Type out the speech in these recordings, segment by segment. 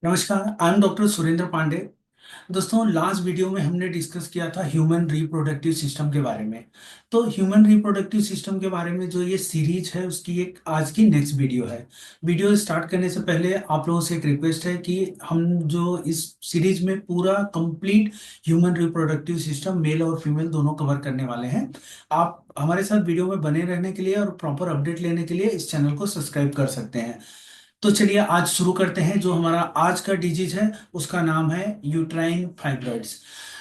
नमस्कार, I am doctor Surendra Pandey. दोस्तों, last video में हमने डिस्कस किया था ह्यूमन रिप्रोडक्टिव सिस्टम के बारे में। तो ह्यूमन रिप्रोडक्टिव सिस्टम के बारे में जो ये सीरीज है उसकी एक आज की नेक्स्ट वीडियो है। वीडियो स्टार्ट करने से पहले आप लोगों से एक रिक्वेस्ट है कि हम जो इस सीरीज में पूरा complete human reproductive system male और फीमेल दोनों कवर करने वाले हैं। आप हमारे साथ वीडियो में बने रहने के लिए और प्रॉपर अपडेट लेने के लिए इस चैनल को सब्सक्राइब कर सकते हैं। तो चलिए आज शुरू करते हैं। जो हमारा आज का डिजीज है उसका नाम है यूट्राइन फाइब्रॉइड्स।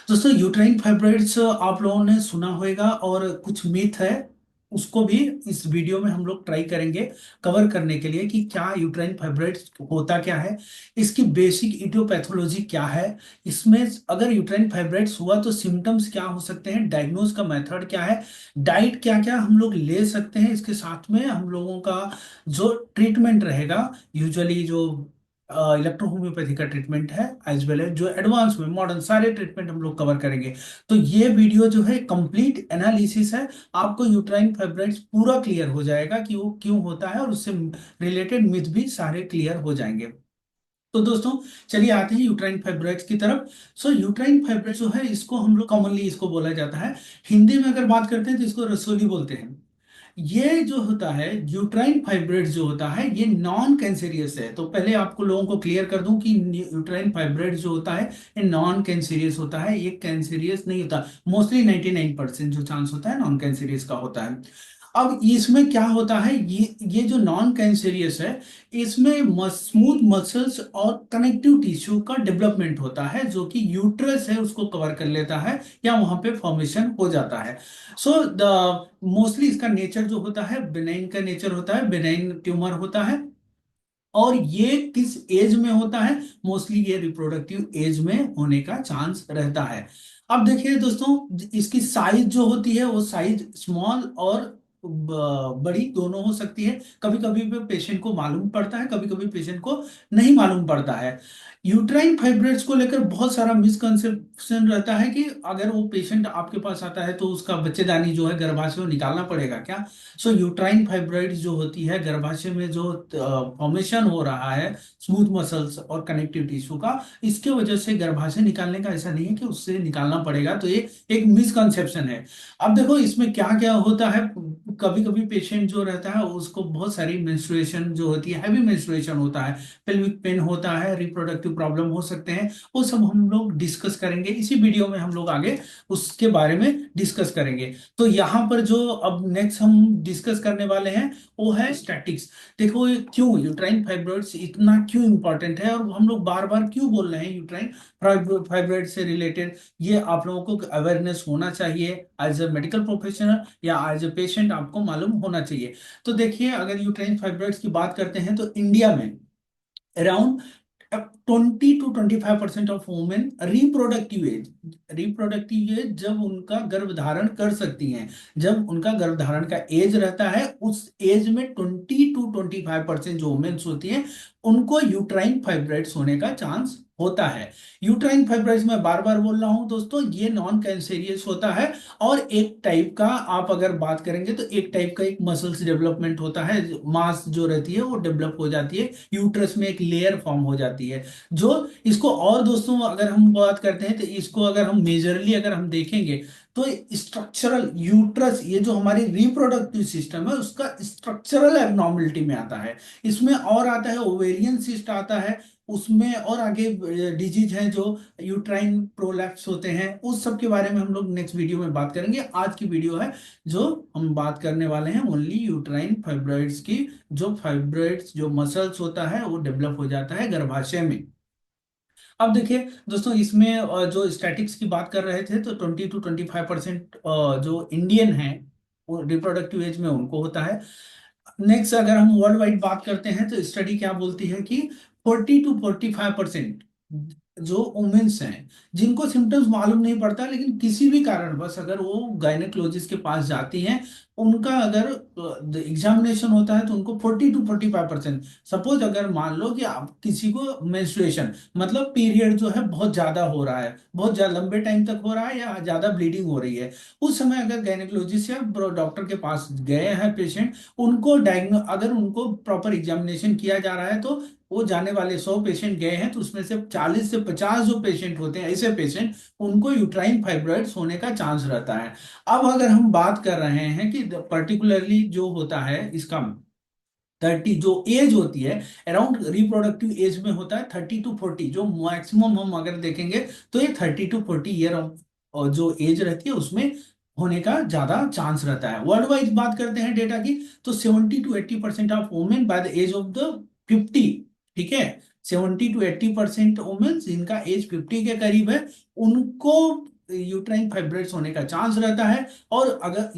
दोस्तों, यूट्राइन फाइब्रॉइड्स आप लोगों ने सुना होगा और कुछ मिथ है उसको भी इस वीडियो में हम लोग ट्राई करेंगे कवर करने के लिए कि क्या यूट्राइन फाइब्रॉइड्स होता क्या है, इसकी बेसिक इडियोपैथोलॉजी क्या है, इसमें अगर यूट्राइन फाइब्रॉइड्स हुआ तो सिम्टम्स क्या हो सकते हैं, डायग्नोज का मेथड क्या है, डाइट क्या क्या हम लोग ले सकते हैं, इसके साथ में हम लोगों का जो ट्रीटमेंट रहेगा यूजुअली जो इलेक्ट्रोहोम्योपैथी का ट्रीटमेंट है एज वेल एज जो एडवांस में मॉडर्न सारे ट्रीटमेंट हम लोग कवर करेंगे। तो ये वीडियो जो है कंप्लीट एनालिसिस है। आपको यूट्राइन फाइब्रॉइड्स पूरा क्लियर हो जाएगा कि वो क्यों होता है और उससे रिलेटेड मिथ भी सारे क्लियर हो जाएंगे। तो दोस्तों, चलिए आते हैं यूट्राइन फाइब्रॉइड्स की तरफ। सो यूट्राइन फाइब्रॉइड्स जो है इसको हम लोग कॉमनली इसको बोला जाता है, हिंदी में अगर बात करते हैं तो इसको रसोली बोलते हैं। ये जो होता है यूट्राइन फाइब्रॉइड्स जो होता है ये नॉन कैंसेरियस है। तो पहले आपको लोगों को क्लियर कर दूं कि यूट्राइन फाइब्रॉइड्स जो होता है ये नॉन कैंसेरियस होता है, ये कैंसेरियस नहीं होता। मोस्टली 99% जो चांस होता है नॉन कैंसेरियस का होता है। अब इसमें क्या होता है, ये जो नॉन कैंसेरियस है इसमें स्मूथ मसल्स और कनेक्टिव टिश्यू का डेवलपमेंट होता है जो कि यूट्रस है उसको कवर कर लेता है या वहां पे फॉर्मेशन हो जाता है। सो द मोस्टली इसका नेचर जो होता है बेनाइन का नेचर होता है, बेनाइन ट्यूमर होता है। और ये किस एज में होता है, मोस्टली ये रिप्रोडक्टिव एज में होने का चांस रहता है। अब देखिए दोस्तों, इसकी साइज जो होती है वो साइज स्मॉल और बड़ी दोनों हो सकती है। कभी कभी पेशेंट को मालूम पड़ता है, कभी कभी पेशेंट को नहीं मालूम पड़ता है। यूट्राइन फाइब्रॉइड्स को लेकर बहुत सारा मिसकंसेप्शन रहता है कि अगर वो पेशेंट आपके पास आता है तो उसका बच्चेदानी जो है गर्भाशय में निकालना पड़ेगा क्या। सो यूट्राइन फाइब्रॉइड्स जो होती है गर्भाशय में जो फॉर्मेशन हो रहा है स्मूथ मसल्स और कनेक्टिव टिश्यू का, इसके वजह से गर्भाशय निकालने का ऐसा नहीं है कि उससे निकालना पड़ेगा। तो ये एक मिसकंसेप्शन है। अब देखो इसमें क्या क्या होता है। कभी कभी पेशेंट जो रहता है उसको बहुत सारी मेंस्ट्रुएशन जो होती है, हैवी मेंस्ट्रुएशन होता है, पेल्विक पेन होता है, रिप्रोडक्टिव प्रॉब्लम हो सकते हैं। वो सब हम लोग डिस्कस करेंगे इसी वीडियो में, हम लोग आगे उसके बारे में डिस्कस करेंगे। तो यहाँ पर जो अब नेक्स्ट हम डिस्कस करने वाले हैं वो है स्टैटिक्स। देखो ये क्यों यूट्राइन फाइब्रॉइड्स इतना क्यों इंपॉर्टेंट है और हम लोग बार बार क्यों बोल रहे हैं यूट्राइन फाइब्रॉइड से रिलेटेड, ये आप लोगों को अवेयरनेस होना चाहिए। एज ए मेडिकल प्रोफेशनल या एज ए पेशेंट आपको मालूम होना चाहिए। तो देखिए, अगर यूट्राइन फाइब्रॉइड्स की बात करते हैं तो इंडिया में around 20 to 25% of women reproductive age जब उनका गर्भ धारण कर सकती हैं, जब उनका गर्भ धारण का एज रहता है उस एज में 20 to 25% जो वुमेन्स होती हैं उनको यूट्राइन फाइब्रॉइड्स होने का चांस होता है। यूट्राइन फाइब्रॉइड्स मैं बार बार बोल रहा हूं दोस्तों, ये नॉन कैंसेरियस होता है। और एक टाइप का आप अगर बात करेंगे तो एक टाइप का एक मसल्स डेवलपमेंट होता है, मास जो रहती है वो डेवलप हो जाती है, यूट्रस में एक लेयर फॉर्म हो जाती है। जो इसको और दोस्तों अगर हम बात करते हैं तो इसको अगर हम मेजरली अगर हम देखेंगे तो स्ट्रक्चरल यूट्रस ये जो हमारी रिप्रोडक्टिव सिस्टम है उसका स्ट्रक्चरल एबनॉर्मलिटी में आता है। इसमें और आता है ओवेरियन सिस्ट आता है, उसमें और आगे डिजीज हैं जो यूट्राइन प्रोलैप्स होते हैं, उस सब के बारे में हम लोग नेक्स्ट वीडियो में बात करेंगे। आज की वीडियो है जो हम बात करने वाले हैं ओनली यूट्राइन फाइब्रॉइड्स की। जो फाइब्रॉइड्स जो मसल्स होता है वो डेवलप हो जाता है गर्भाशय में। अब देखिए दोस्तों, इसमें जो स्टैटिक्स की बात कर रहे थे तो 20 to 25% जो इंडियन है वो रिप्रोडक्टिव एज में उनको होता है। नेक्स्ट अगर हम वर्ल्ड वाइड बात करते हैं तो स्टडी क्या बोलती है कि 40 to 45% जो वुमेन्स हैं जिनको सिम्टम्स मालूम नहीं पड़ता लेकिन किसी भी कारण बस अगर वो गायनेकोलॉजिस्ट के पास जाती हैं उनका अगर एग्जामिनेशन होता है तो उनको 40 to 45%। सपोज अगर मान लो कि आप किसी को मेंस्ट्रुएशन मतलब पीरियड जो है बहुत ज्यादा हो रहा है, बहुत ज्यादा लंबे टाइम तक हो रहा है या ज्यादा ब्लीडिंग हो रही है, उस समय अगर गायनेकोलॉजिस्ट या डॉक्टर के पास गए हैं पेशेंट, उनको अगर उनको प्रॉपर एग्जामिनेशन किया जा रहा है, तो वो जाने वाले 100 पेशेंट गए हैं तो उसमें से 40 से 50 जो पेशेंट होते हैं ऐसे पेशेंट, उनको यूट्राइन फाइब्रॉइड्स होने का चांस रहता है। अब अगर हम बात कर रहे हैं कि पर्टिकुलरली जो होता है इसका 30 जो एज होती है, अराउंड रिप्रोडक्टिव एज में होता है 30 to 40, जो मैक्सिमम हम अगर देखेंगे तो ये 30 to 40 ईयर और जो एज रहती है उसमें होने का ज्यादा चांस रहता है। वर्ल्ड वाइड बात करते हैं डेटा की, तो 70 to 80% of women by the age of the 50, ठीक है, 70 to 80% वुमेन जिनका एज 50 के करीब है, उनको यूट्राइन फाइब्रॉइड्स होने का चांस रहता है। और अगर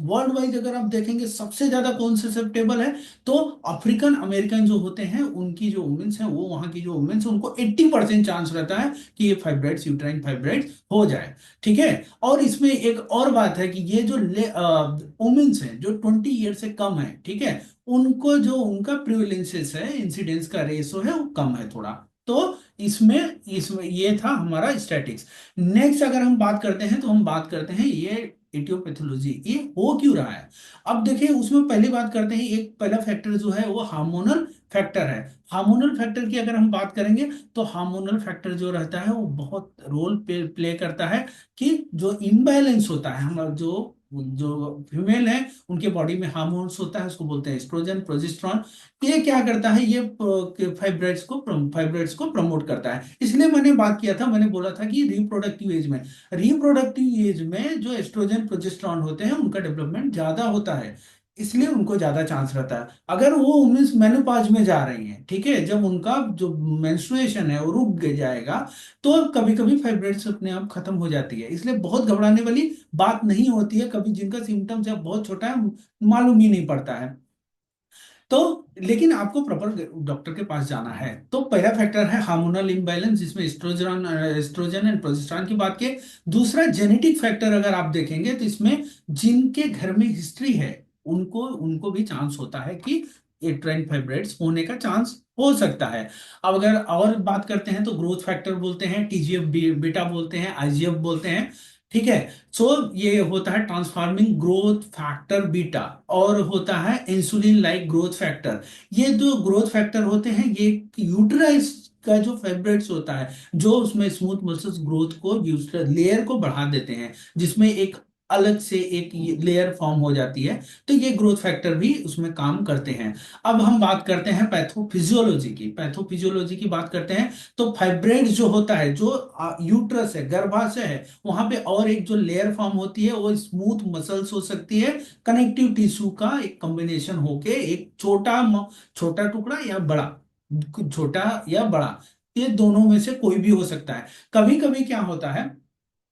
वर्ल्ड वाइड अगर आप देखेंगे सबसे ज्यादा कौन ससेप्टेबल है, तो अफ्रीकन अमेरिकन जो होते हैं उनकी जो वुमेन्स हैं, वो वहां की जो वुमेन्स हैं उनको 80% चांस रहता है कि ये फाइब्रॉइड्स यूट्राइन फाइब्रॉइड्स हो जाए, ठीक है। और इसमें एक और बात है कि ये जो वुमेन्स हैं जो 20 ईयर से कम है, ठीक है, उनको जो उनका प्रिवलेंसेस है, इंसिडेंस का रेशो है वो कम है थोड़ा। तो इसमें इसमें ये था हमारा स्टैटिक्स। नेक्स्ट अगर हम बात करते हैं तो हम बात करते हैं ये एटियोपैथोलॉजी, ये हो क्यों रहा है। अब देखिए उसमें पहली बात करते हैं, एक पहला फैक्टर जो है वो हार्मोनल फैक्टर है। हार्मोनल फैक्टर की अगर हम बात करेंगे तो हार्मोनल फैक्टर जो रहता है वो बहुत रोल प्ले करता है कि जो इम्बैलेंस होता है, हम जो जो फीमेल है उनके बॉडी में हार्मोन्स होता है, उसको बोलते हैं एस्ट्रोजन प्रोजेस्टेरॉन। ये क्या करता है, ये फाइब्रॉइड्स को प्रमोट करता है। इसलिए मैंने बात किया था, मैंने बोला था कि रिप्रोडक्टिव एज में जो एस्ट्रोजन प्रोजेस्टेरॉन होते हैं उनका डेवलपमेंट ज्यादा होता है, इसलिए उनको ज्यादा चांस रहता है। अगर वो वुमेन्स मेनोपॉज में जा रही हैं, ठीक है, जब उनका जो मेंस्ट्रुएशन है वो रुक जाएगा, तो कभी कभी फाइब्रॉइड्स अपने आप खत्म हो जाती है। इसलिए बहुत घबराने वाली बात नहीं होती है, कभी जिनका सिम्टम्स है बहुत छोटा है, मालूम ही नहीं पड़ता है। तो लेकिन आपको प्रॉपर डॉक्टर के पास जाना है। तो पहला फैक्टर है हार्मोनल इम्बैलेंस, जिसमें एस्ट्रोजन एंड प्रोजेस्टेरॉन की बात की। दूसरा जेनेटिक फैक्टर अगर आप देखेंगे तो इसमें जिनके घर में हिस्ट्री है उनको उनको भी चांस होता है कि यूट्राइन फाइब्रॉइड्स होने का चांस हो सकता है। अब अगर और बात करते हैं तो ग्रोथ फैक्टर बोलते हैं, टीजीएफ बीटा बोलते हैं, आईजीएफ बोलते हैं, ठीक है। सो ये होता है ट्रांसफार्मिंग ग्रोथ फैक्टर बीटा, और होता है इंसुलिन लाइक ग्रोथ फैक्टर। ये जो ग्रोथ फैक्टर होते हैं ये यूटराइस का जो फाइब्रॉइड्स होता है, जो उसमें स्मूथ मसल्स ग्रोथ को लेयर को बढ़ा देते हैं, जिसमें एक अलग से एक लेयर फॉर्म हो जाती है, तो ये ग्रोथ फैक्टर भी उसमें काम करते हैं। अब हम बात करते हैं पैथोफिजियोलॉजी की बात करते हैं। तो फाइब्रॉइड्स जो होता है, जो यूट्रस है, गर्भाशय है, वहां पे और एक जो लेयर फॉर्म होती है वो स्मूथ मसल्स हो सकती है, कनेक्टिव टिश्यू का एक कॉम्बिनेशन होके एक छोटा टुकड़ा या बड़ा, छोटा या बड़ा, ये दोनों में से कोई भी हो सकता है। कभी कभी क्या होता है,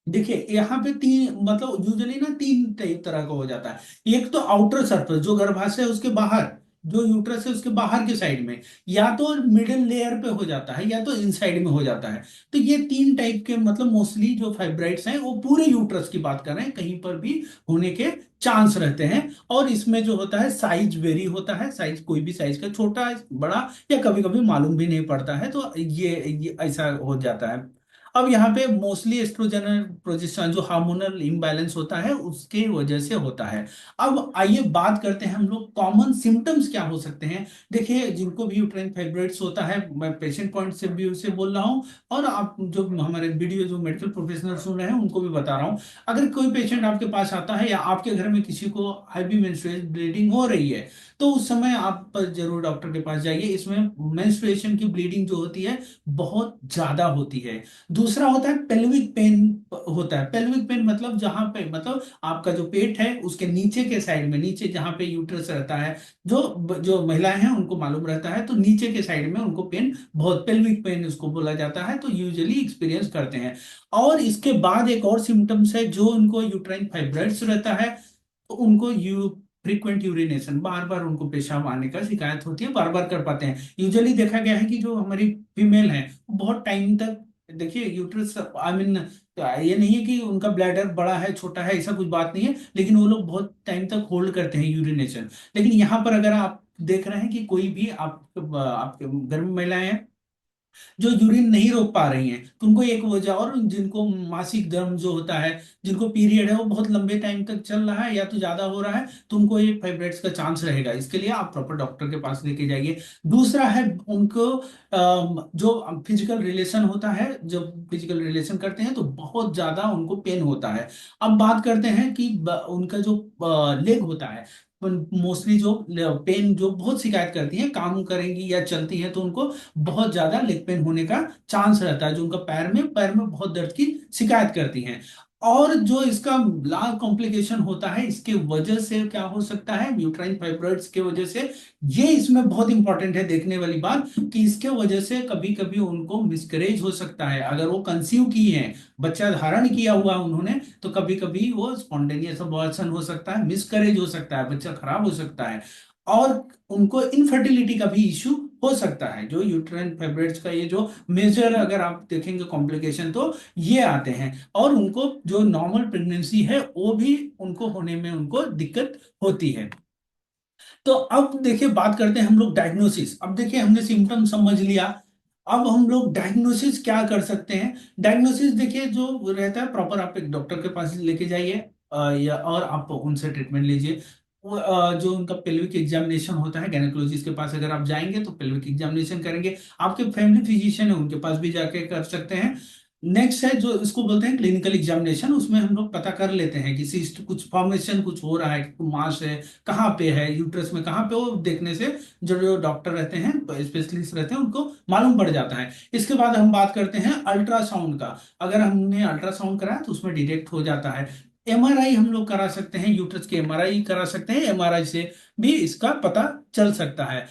देखिए यहाँ पे तीन मतलब यूजुअली ना तीन टाइप तरह का हो जाता है। एक तो आउटर सरफेस जो गर्भाशय है उसके बाहर, जो यूट्रस है उसके बाहर के साइड में, या तो मिडिल लेयर पे हो जाता है, या तो इनसाइड में हो जाता है। तो ये तीन टाइप के मतलब मोस्टली जो फाइब्राइड्स हैं वो पूरे यूट्रस की बात कर रहे हैं, कहीं पर भी होने के चांस रहते हैं। और इसमें जो होता है साइज वेरी होता है, साइज कोई भी साइज का, छोटा बड़ा या कभी कभी मालूम भी नहीं पड़ता है, तो ये ऐसा हो जाता है। अब यहाँ पे मोस्टली एस्ट्रोजन प्रोजेस्टेरॉन जो हार्मोनल इम्बैलेंस होता है उसके वजह से होता है। अब आइए बात करते हैं हम लोग कॉमन सिम्टम्स क्या हो सकते हैं। देखिए जिनको भी यूट्राइन फाइब्रॉइड्स होता है, मैं पेशेंट पॉइंट से भी उसे बोल रहा हूँ, और आप जो हमारे वीडियो जो मेडिकल प्रोफेशनल सुन रहे हैं उनको भी बता रहा हूँ। अगर कोई पेशेंट आपके पास आता है या आपके घर में किसी को हैवी मेंस्ट्रुअल ब्लीडिंग हो रही है, तो उस समय आप जरूर डॉक्टर के पास जाइए। इसमें मेंस्ट्रुएशन की ब्लीडिंग जो होती है बहुत ज्यादा होती है। दूसरा होता है पेल्विक पेन, होता है पेल्विक पेन मतलब जहां पे मतलब आपका जो पेट है उसके नीचे के साइड में, नीचे जहां पे यूट्रस रहता है, जो जो महिलाएं हैं उनको मालूम रहता है, तो नीचे के साइड में उनको पेन, बहुत पेल्विक पेन उसको बोला जाता है, तो यूजुअली एक्सपीरियंस करते हैं। और इसके बाद एक और सिम्टम्स है, जो उनको यूट्राइन फाइब्रॉइड्स रहता है तो उनको फ्रीक्वेंट यूरिनेशन, बार बार उनको पेशाब आने का शिकायत होती है, बार बार कर पाते हैं। यूजुअली देखा गया है कि जो हमारी फीमेल है वो बहुत टाइम तक देखिए यूट्रस आई मीन ये नहीं है कि उनका ब्लैडर बड़ा है छोटा है, ऐसा कुछ बात नहीं है, लेकिन वो लोग बहुत टाइम तक होल्ड करते हैं यूरिनेशन। लेकिन यहाँ पर अगर आप देख रहे हैं कि कोई भी आपके घर में महिलाएं हैं जो यूरिन नहीं रोक पा रही हैं, तो उनको एक वजह, और जिनको मासिक धर्म जो होता है, जिनको पीरियड है वो बहुत लंबे टाइम तक चल रहा है या तो ज्यादा हो रहा है, तो उनको ये फाइब्रॉइड्स का चांस रहेगा। इसके लिए आप प्रॉपर डॉक्टर के पास लेके जाइए। दूसरा है उनको जो फिजिकल रिलेशन होता है, जब फिजिकल रिलेशन करते हैं तो बहुत ज्यादा उनको पेन होता है। अब बात करते हैं कि उनका जो लेग होता है, मोस्टली जो पेन, जो बहुत शिकायत करती हैं, काम करेंगी या चलती हैं तो उनको बहुत ज्यादा लेग पेन होने का चांस रहता है, जो उनका पैर में बहुत दर्द की शिकायत करती हैं। और जो इसका लास्ट कॉम्प्लिकेशन होता है, इसके वजह से क्या हो सकता है, यूट्राइन फाइब्रॉइड्स के वजह से, ये इसमें बहुत इंपॉर्टेंट है देखने वाली बात, कि इसके वजह से कभी कभी उनको मिसकैरेज हो सकता है। अगर वो कंसीव की है, बच्चा धारण किया हुआ है उन्होंने, तो कभी कभी वो स्पॉन्टेनियस अबॉर्शन हो सकता है, मिसकैरेज हो सकता है, बच्चा खराब हो सकता है। और उनको इनफर्टिलिटी का भी इश्यू हो सकता है। जो यूट्राइन फाइब्रॉइड्स का ये जो मेजर अगर आप देखेंगे कॉम्प्लिकेशन, तो ये आते हैं। और उनको जो नॉर्मल प्रेगनेंसी है वो भी उनको होने में उनको दिक्कत होती है। तो अब देखिए बात करते हैं हम लोग डायग्नोसिस। अब देखिए हमने सिम्टम समझ लिया, अब हम लोग डायग्नोसिस क्या कर सकते हैं। डायग्नोसिस देखिए जो रहता है प्रॉपर, आप एक डॉक्टर के पास लेके जाइए, या और आप उनसे ट्रीटमेंट लीजिए। जो उनका पेल्विक एग्जामिनेशन होता है, गायनेकोलॉजिस्ट के पास अगर आप जाएंगे तो पेल्विक एग्जामिनेशन करेंगे। आपके फैमिली फिजिशियन है उनके पास भी जाके कर सकते हैं। नेक्स्ट है जो इसको बोलते हैं क्लिनिकल एग्जामिनेशन, उसमें हम लोग पता कर लेते हैं कि सिस्ट कुछ फॉर्मेशन कुछ हो रहा है, मास है कहाँ पे है, यूट्रस में कहाँ पे, वो देखने से जो जो डॉक्टर रहते हैं, स्पेशलिस्ट रहते हैं, उनको मालूम पड़ जाता है। इसके बाद हम बात करते हैं अल्ट्रासाउंड का। अगर हमने अल्ट्रासाउंड कराया तो उसमें डिटेक्ट हो जाता है। एमआरआई हम लोग करा सकते हैं, यूट्रस की एमआरआई करा सकते हैं, एमआरआई से भी इसका पता चल सकता है।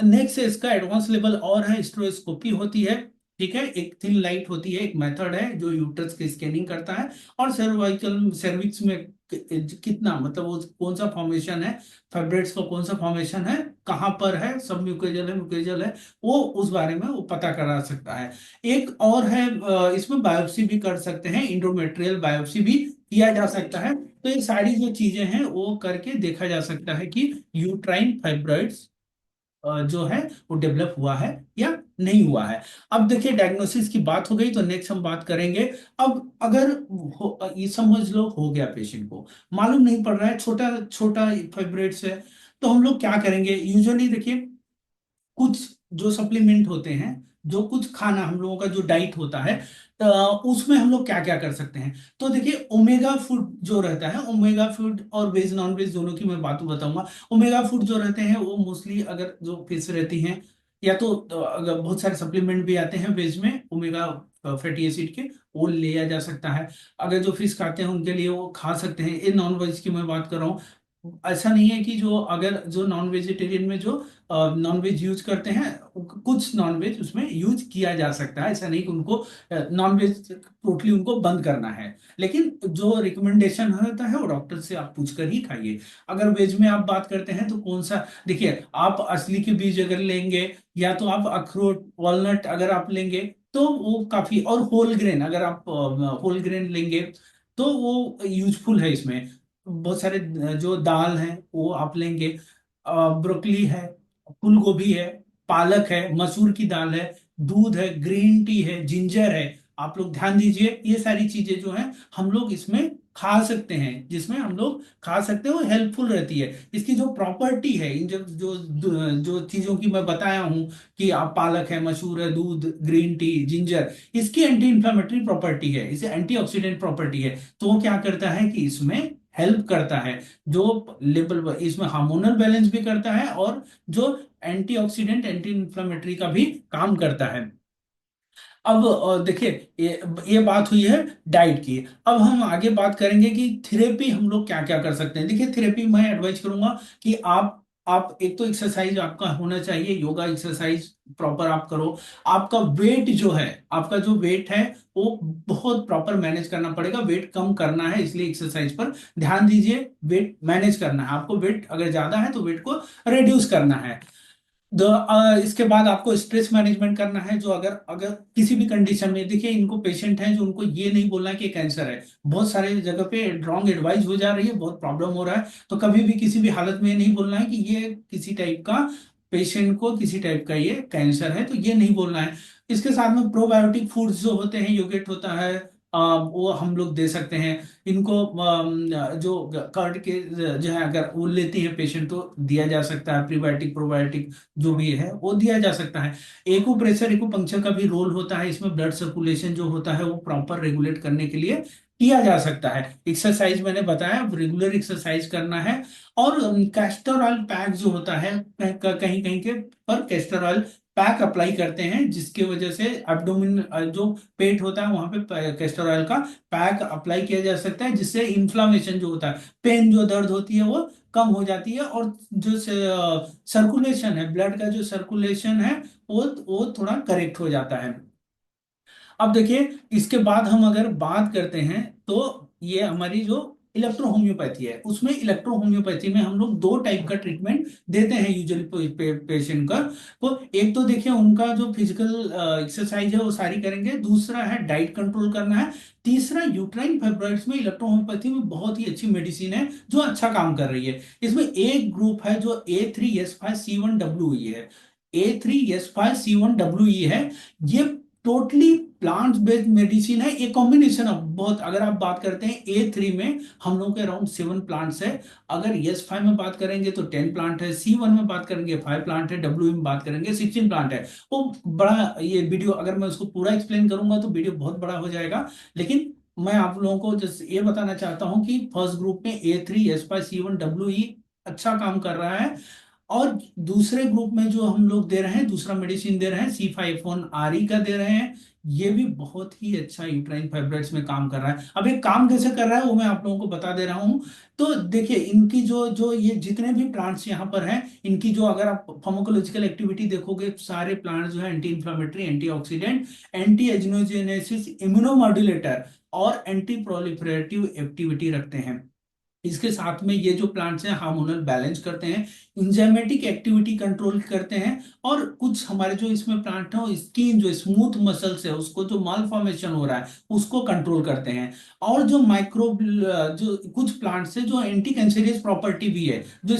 नेक्स्ट है इसका एडवांस लेवल और है, हिस्ट्रोस्कोपी होती है। ठीक है, एक थिन लाइट होती है, एक मेथड है जो यूट्रस की स्कैनिंग करता है। और सर्वाइकल सर्विक्स में कितना, मतलब वो कौन सा फॉर्मेशन है, फाइब्रॉइड्स का कौन सा फॉर्मेशन है, कहाँ पर है, सब म्यूकोजल है म्यूकोजल है, वो उस बारे में वो पता करा सकता है। एक और है, इसमें बायोप्सी भी कर सकते हैं, इंडोमेट्रियल बायोप्सी भी किया जा सकता है। तो ये सारी जो चीजें हैं वो करके देखा जा सकता है कि यूट्राइन फाइब्रॉइड्स जो है वो डेवलप हुआ है या नहीं हुआ है। अब देखिए डायग्नोसिस की बात हो गई, तो नेक्स्ट हम बात करेंगे। अब अगर ये समझ लो हो गया, पेशेंट को मालूम नहीं पड़ रहा है, छोटा छोटा फाइब्रॉइड्स है, तो हम लोग क्या करेंगे। यूजुअली देखिए कुछ जो सप्लीमेंट होते हैं, जो कुछ खाना हम लोगों का जो डाइट होता है, उसमें हम लोग क्या क्या कर सकते हैं। तो देखिए ओमेगा फूड जो रहता है, ओमेगा फूड और वेज नॉन वेज दोनों की मैं बात बताऊंगा। ओमेगा फूड जो रहते हैं वो मोस्टली अगर जो फिश रहती हैं, या तो अगर बहुत सारे सप्लीमेंट भी आते हैं वेज में ओमेगा फैटी एसिड के, वो लिया जा सकता है। अगर जो फिश खाते हैं उनके लिए वो खा सकते हैं। ये नॉन वेज की मैं बात कर रहा हूँ। ऐसा नहीं है कि जो अगर जो नॉन वेजिटेरियन में जो नॉन वेज यूज करते हैं, कुछ नॉन वेज उसमें यूज किया जा सकता है। ऐसा नहीं कि उनको नॉन वेज टोटली उनको बंद करना है, लेकिन जो रिकमेंडेशन होता है वो डॉक्टर से आप पूछकर ही खाइए। अगर वेज में आप बात करते हैं तो कौन सा, देखिए आप असली के बीज अगर लेंगे, या तो आप अखरोट वॉलनट अगर आप लेंगे तो वो काफी, और होल ग्रेन अगर आप होल ग्रेन लेंगे तो वो यूजफुल है। इसमें बहुत सारे जो दाल है वो आप लेंगे, ब्रोकली है, फूल गोभी है, पालक है, मसूर की दाल है, दूध है, ग्रीन टी है, जिंजर है। आप लोग ध्यान दीजिए, ये सारी चीजें जो हैं हम लोग इसमें खा सकते हैं, जिसमें हम लोग खा सकते हैं, वो हेल्पफुल रहती है। इसकी जो प्रॉपर्टी है, इन जो जो जो चीजों की मैं बताया हूं, कि आप पालक है, मसूर है, दूध, ग्रीन टी, जिंजर, इसकी एंटी इंफ्लेमेटरी प्रॉपर्टी है, इसे एंटीऑक्सीडेंट प्रॉपर्टी है। तो वो क्या करता है कि इसमें हेल्प करता है, जो लेवल इसमें हार्मोनल बैलेंस भी करता है, और जो एंटीऑक्सीडेंट एंटी इंफ्लेमेटरी का भी काम करता है। अब देखिए ये बात हुई है डाइट की। अब हम आगे बात करेंगे कि थेरेपी हम लोग क्या क्या कर सकते हैं। देखिए थेरेपी मैं एडवाइस करूंगा कि आप एक तो एक्सरसाइज आपका होना चाहिए, योगा एक्सरसाइज प्रॉपर आप करो। आपका वेट जो है, आपका जो वेट है वो बहुत प्रॉपर मैनेज करना पड़ेगा। वेट कम करना है, इसलिए एक्सरसाइज पर ध्यान दीजिए। वेट मैनेज करना है आपको, वेट अगर ज्यादा है तो वेट को रिड्यूस करना है। इसके बाद आपको स्ट्रेस मैनेजमेंट करना है। जो अगर अगर किसी भी कंडीशन में, देखिए इनको पेशेंट हैं जो उनको ये नहीं बोलना है कि कैंसर है, बहुत सारे जगह पे रॉन्ग एडवाइस हो जा रही है, बहुत प्रॉब्लम हो रहा है। तो कभी भी किसी भी हालत में ये नहीं बोलना है कि ये किसी टाइप का, पेशेंट को किसी टाइप का ये कैंसर है, तो ये नहीं बोलना है। इसके साथ में प्रोबायोटिक फूड्स जो होते हैं, योगर्ट होता है, वो हम लोग दे सकते हैं इनको। जो कर्ड के जो है, अगर वो लेती है पेशेंट तो दिया जा सकता है। प्रीबायोटिक प्रोबायोटिक जो भी है वो दिया जा सकता है। एक्यूप्रेशर एक्यूपंक्चर का भी रोल होता है इसमें, ब्लड सर्कुलेशन जो होता है वो प्रॉपर रेगुलेट करने के लिए किया जा सकता है। एक्सरसाइज मैंने बताया, रेगुलर एक्सरसाइज करना है। और कैस्टर ऑयल पैक जो होता है, कहीं कहीं के पर कैस्टर ऑयल पैक अप्लाई करते हैं, जिसकी वजह से एब्डोमिन जो पेट होता है वहां पे कैस्टर ऑयल का पैक अप्लाई किया जा सकता है, जिससे इन्फ्लामेशन जो होता है, पेन जो दर्द होती है वो कम हो जाती है। और जो सर्कुलेशन है, ब्लड का जो सर्कुलेशन है वो थोड़ा करेक्ट हो जाता है। अब देखिए, इसके बाद हम अगर बात करते हैं तो ये हमारी जो इलेक्ट्रो होम्योपैथी है, उसमें इलेक्ट्रो होम्योपैथी में हम लोग दो टाइप का ट्रीटमेंट देते हैं यूजुअली पेशेंट का। तो एक तो देखिए उनका जो फिजिकल एक्सरसाइज है वो सारी करेंगे, दूसरा है डाइट कंट्रोल करना है, तीसरा यूट्राइन फाइब्रॉइड्स में इलेक्ट्रो होम्योपैथी में बहुत ही अच्छी मेडिसिन है जो अच्छा काम कर रही है। इसमें एक ग्रुप है जो A3S5C1WE है। A3S5C1WE है। ये टोटली प्लांट बेस्ड मेडिसिन है। ये कॉम्बिनेशन ऑफ बहुत, अगर आप बात करते हैं A3 में हम लोग के अराउंड 7 प्लांट्स है। अगर S5 में बात करेंगे तो 10 प्लांट है, C1 में बात करेंगे 5 प्लांट है, W में बात करेंगे 16 प्लांट है। वो बड़ा, ये वीडियो अगर मैं उसको पूरा एक्सप्लेन करूंगा तो वीडियो बहुत बड़ा हो जाएगा। लेकिन मैं आप लोगों को जस्ट ये बताना चाहता हूं कि फर्स्ट ग्रुप में A3S5C1WE अच्छा काम कर रहा है। और दूसरे ग्रुप में जो हम लोग दे रहे हैं, दूसरा मेडिसिन दे रहे हैं, C5 का दे रहे हैं। ये भी बहुत ही अच्छा यूट्राइन फाइब्रॉइड्स में काम कर रहा है। अब ये काम कैसे कर रहा है वो मैं आप लोगों को बता दे रहा हूं। तो देखिए इनकी जो जो ये जितने भी प्लांट्स यहाँ पर हैं, इनकी जो अगर आप फार्माकोलॉजिकल एक्टिविटी देखोगे, सारे प्लांट्स जो है anti inflammatory, antioxidant, anti angiogenesis, immunomodulator और एंटी प्रोलिफरेटिव एक्टिविटी रखते हैं। इसके साथ में ये जो प्लांट्स हैं हार्मोनल बैलेंस करते हैं, इंजाइमेटिक एक्टिविटी कंट्रोल करते हैं, और कुछ हमारे जो इसमें प्लांट है, स्किन जो स्मूथ मसल्स है उसको, जो माल फॉर्मेशन हो रहा है उसको कंट्रोल करते हैं। और जो माइक्रो, जो कुछ प्लांट्स है जो एंटी कैंसरियस प्रॉपर्टी भी है, जो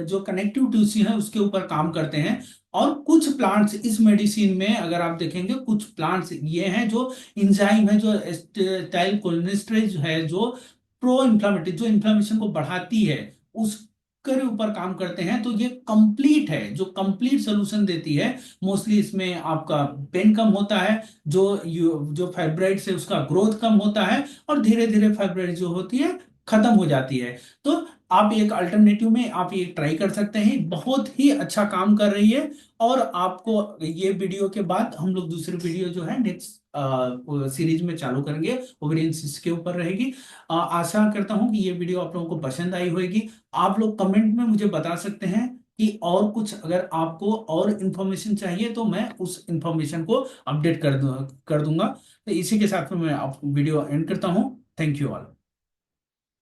जो कनेक्टिव टिश्यू है उसके ऊपर काम करते हैं। और कुछ प्लांट्स इस मेडिसिन में अगर आप देखेंगे, कुछ प्लांट्स ये हैं जो इंजाइम है, जो एसिटाइल कोलिनेस्टरेज है, जो प्रो इन्फ्लामेटरी, जो इन्फ्लामेशन को बढ़ाती है उसके ऊपर काम करते हैं। तो ये कंप्लीट है, जो कंप्लीट सोल्यूशन देती है। मोस्टली इसमें आपका पेन कम होता है, जो फाइब्राइड्स है उसका ग्रोथ कम होता है, और धीरे धीरे फाइब्राइड जो होती है खत्म हो जाती है। तो आप एक अल्टरनेटिव में आप ये ट्राई कर सकते हैं, बहुत ही अच्छा काम कर रही है। और आपको ये वीडियो के बाद हम लोग दूसरी वीडियो जो है नेक्स्ट सीरीज में चालू करेंगे, ओवेरियन सिस्ट के ऊपर रहेगी। आशा करता हूं कि ये वीडियो आप लोगों को पसंद आई होगी। आप लोग कमेंट में मुझे बता सकते हैं कि और कुछ अगर आपको और इंफॉर्मेशन चाहिए तो मैं उस इंफॉर्मेशन को अपडेट कर दूंगा। तो इसी के साथ में मैं आप वीडियो एंड करता हूं। Thank you all.